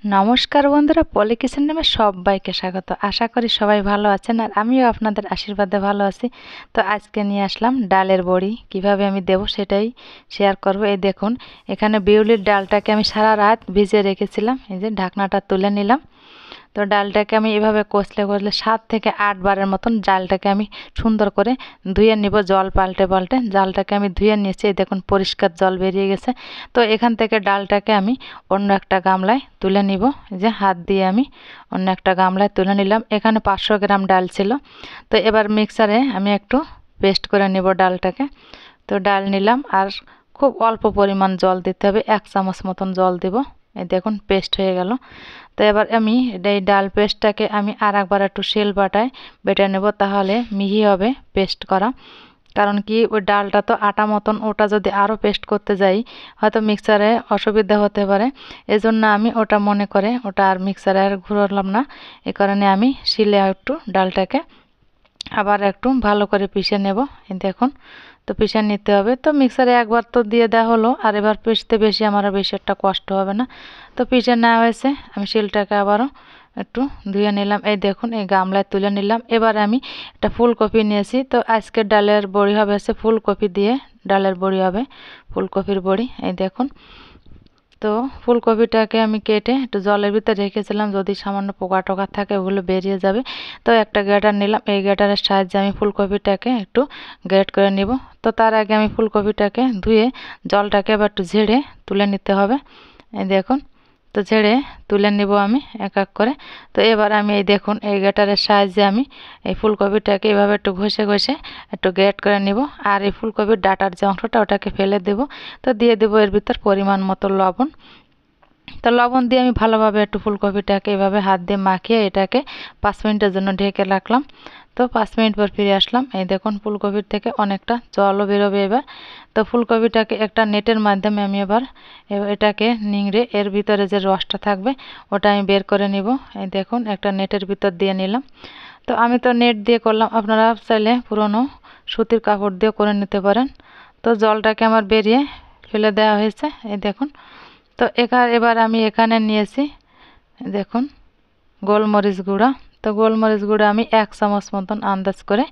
নমস্কার বন্ধুরা, পলি কিচেন নামে সবাইকে স্বাগত। আশা করি সবাই ভালো আছেন আর আমিও আপনাদের আশীর্বাদে ভালো আছি। তো আজকে নিয়ে আসলাম ডালের বড়ি, কিভাবে আমি দেব সেটাই শেয়ার করব। এই দেখুন, এখানে বিউলির ডালটাকে আমি সারা রাত ভিজিয়ে রেখেছিলাম। এই যে ঢাকনাটা তুলে নিলাম। তো ডালটাকে আমি এভাবে কষলে কষলে 7 থেকে 8 বারের মতন ডালটাকে আমি সুন্দর করে ধুয়ে নিব, জল পাল্টে পাল্টে ডালটাকে আমি ধুয়ে নিয়েছি। এই দেখুন পরিষ্কার জল বেরিয়ে গেছে। তো এখান থেকে ডালটাকে আমি অন্য একটা গামলায় তুলে নিব। যে হাত দিয়ে আমি অন্য একটা গামলায় তুলে নিলাম। এখানে 500 গ্রাম ডাল ছিল। তো এবার মিক্সারে আমি একটু পেস্ট করে নিব ডালটাকে। তো ডাল নিলাম আর খুব অল্প পরিমাণ জল দিতে হবে, 1 চামচ মতন জল দেব। এই দেখুন পেস্ট হয়ে গেল। তো এবার আমি এই ডাল পেস্টটাকে আমি আর একবার একটু শিল বাটায় বেটে নেব, তাহলে মিহি হবে পেস্ট করা। কারণ কি, ওই ডালটা তো আটা মতন, ওটা যদি আরও পেস্ট করতে যাই হয়তো মিক্সারে অসুবিধা হতে পারে। এজন্য আমি ওটা মনে করে ওটা আর মিক্সারে আর ঘুরলাম না। এই কারণে আমি শিলে একটু ডালটাকে আবার একটু ভালো করে পিষে নেব। দেখুন, তো পিষে নিতে হবে। তো মিক্সারে একবার তো দিয়ে দেওয়া হলো, আর এবার পিষতে বেশি আমার বেশি একটা কষ্ট হবে না। তো পিষে নেওয়া হয়েছে, আমি শিলটাকে আবারও একটু ধুয়ে নিলাম। এই দেখুন, এই গামলায় তুলে নিলাম। এবার আমি একটা ফুলকপি নিয়েছি। তো আজকের ডালের বড়ি হবে ফুলকপি দিয়ে ডালের বড়ি হবে, ফুলকপির বড়ি। এই দেখুন, তো ফুলকপিটাকে আমি কেটে একটু জলের ভিতরে রেখেছিলাম, যদি সামান্য পোকা টোকা থাকে ওগুলো বেরিয়ে যাবে। তো একটা গ্রেটার নিলাম, এই গ্রেটারের সাহায্যে আমি ফুলকপিটাকে একটু গ্রেট করে নিব। তো তার আগে আমি ফুলকপিটাকে ধুয়ে জলটাকে আবার একটু ঝেড়ে তুলে নিতে হবে। এই দেখুন, তো ঝেড়ে তুলে নিব আমি এক এক করে। তো এবার আমি এই দেখুন, এই গ্রেটারের সাহায্যে আমি এই ফুলকপিটাকে এভাবে একটু ঘষে ঘষে একটু গ্রেট করে নিব। আর এই ফুলকপির ডাটার যে অংশটা ওটাকে ফেলে দেব। তো দিয়ে দেবো এর ভিতর পরিমাণ মতো লবণ। তো লবণ দিয়ে আমি ভালোভাবে একটু ফুলকপিটাকে এভাবে হাত দিয়ে মাখিয়ে এটাকে 5 মিনিটের জন্য ঢেকে রাখলাম। তো 5 মিনিট পর ফিরে আসলাম। এই দেখুন, ফুলকপির থেকে অনেকটা জলও বেরোবে এবার। তো ফুলকপিটাকে একটা নেটের মাধ্যমে আমি এবার এটাকে নিংড়ে এর ভিতরে যে রসটা থাকবে ওটা আমি বের করে নিব। এই দেখুন, একটা নেটের ভিতর দিয়ে নিলাম। তো আমি তো নেট দিয়ে করলাম, আপনারা চাইলে পুরনো সুতির কাপড় দিয়ে করে নিতে পারেন। তো জলটাকে আমার বেরিয়ে ফেলে দেওয়া হয়েছে। এই দেখুন, তো এবার আমি এখানে নিয়েছি দেখুন গোলমরিচ গুঁড়া। তো গোলমরিচ গুঁড়া আমি 1 চামচ মতন আন্দাজ করে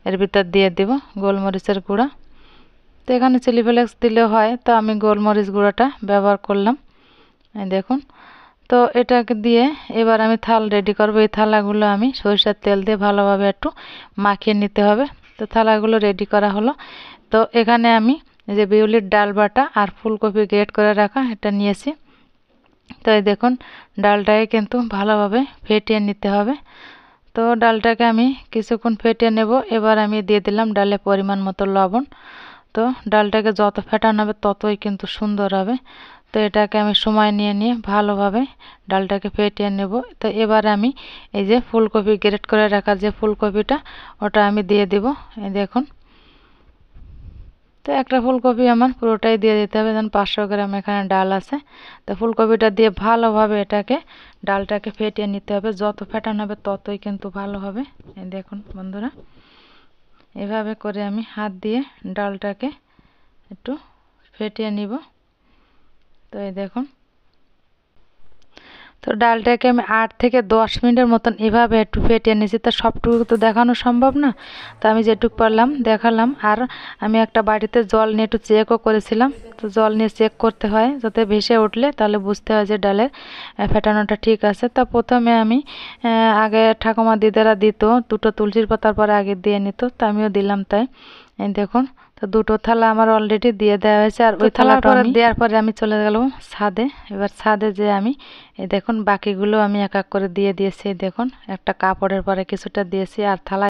এর ভিতর দিয়ে দেব গোলমরিচের গুঁড়া। তো এখানে চিলি ফ্লেক্স দিলেও হয়, তো আমি গোলমরিচ গুঁড়াটা ব্যবহার করলাম। এই দেখুন, তো এটাকে দিয়ে এবার আমি থাল রেডি করব। এই থালাগুলো আমি সরিষার তেল দিয়ে ভালোভাবে একটু মাখিয়ে নিতে হবে। তো থালাগুলো রেডি করা হলো। তো এখানে আমি এই যে বিউলির ডাল বাটা আর ফুলকপি গ্রেট করে রাখা এটা নিয়েছি। তো এই দেখুন, ডালটাকে কিন্তু ভালোভাবে ফেটিয়ে নিতে হবে। তো ডালটাকে আমি কিছুক্ষণ ফেটিয়ে নেব। এবার আমি দিয়ে দিলাম ডালে পরিমাণ মতো লবণ। তো ডালটাকে যত ফেটানো হবে ততই কিন্তু সুন্দর হবে। তো এটাকে আমি সময় নিয়ে নিয়ে ভালোভাবে ডালটাকে ফেটিয়ে নেব। তো এবার আমি এই যে ফুলকপি গ্রেট করে রাখা যে ফুলকপিটা ওটা আমি দিয়ে দিব। এই দেখুন, তো একটা ফুলকপি আমার পুরোটাই দিয়ে দিতে হবে, যেন 500 গ্রাম এখানে ডাল আছে। তো ফুলকপিটা দিয়ে ভালোভাবে এটাকে ডালটাকে ফেটিয়ে নিতে হবে, যত ফেটানো হবে ততই কিন্তু ভালো হবে। এই দেখুন বন্ধুরা, এভাবে করে আমি হাত দিয়ে ডালটাকে একটু ফেটিয়ে নিব। তো এই দেখুন, তো ডালটাকে আমি 8 থেকে 10 মিনিটের মতন এভাবে একটু ফেটিয়ে নিয়েছি। তো সবটুকু তো দেখানো সম্ভব না, তো আমি যেটুকু পারলাম দেখালাম। আর আমি একটা বাড়িতে জল নিয়ে একটু চেকও করেছিলাম। তো জল নিয়ে চেক করতে হয়, যাতে ভেসে উঠলে তাহলে বুঝতে হয় যে ডালের ফেটানোটা ঠিক আছে। তো প্রথমে আমি আগে ঠাকুমা দিদারা দিত 2টো তুলসীর পাতার পরে আগে দিয়ে নিত, তো আমিও দিলাম তাই। এই দেখুন, তো 2টো থালা আমার অলরেডি দিয়ে দেওয়া হয়েছে। আর ওই থালাটা দেওয়ার পরে আমি চলে গেলাম ছাদে। এবার ছাদে যে আমি এই দেখুন বাকিগুলো আমি এক এক করে দিয়ে দিয়েছি। দেখুন, একটা কাপড়ের পরে কিছুটা দিয়েছি আর থালা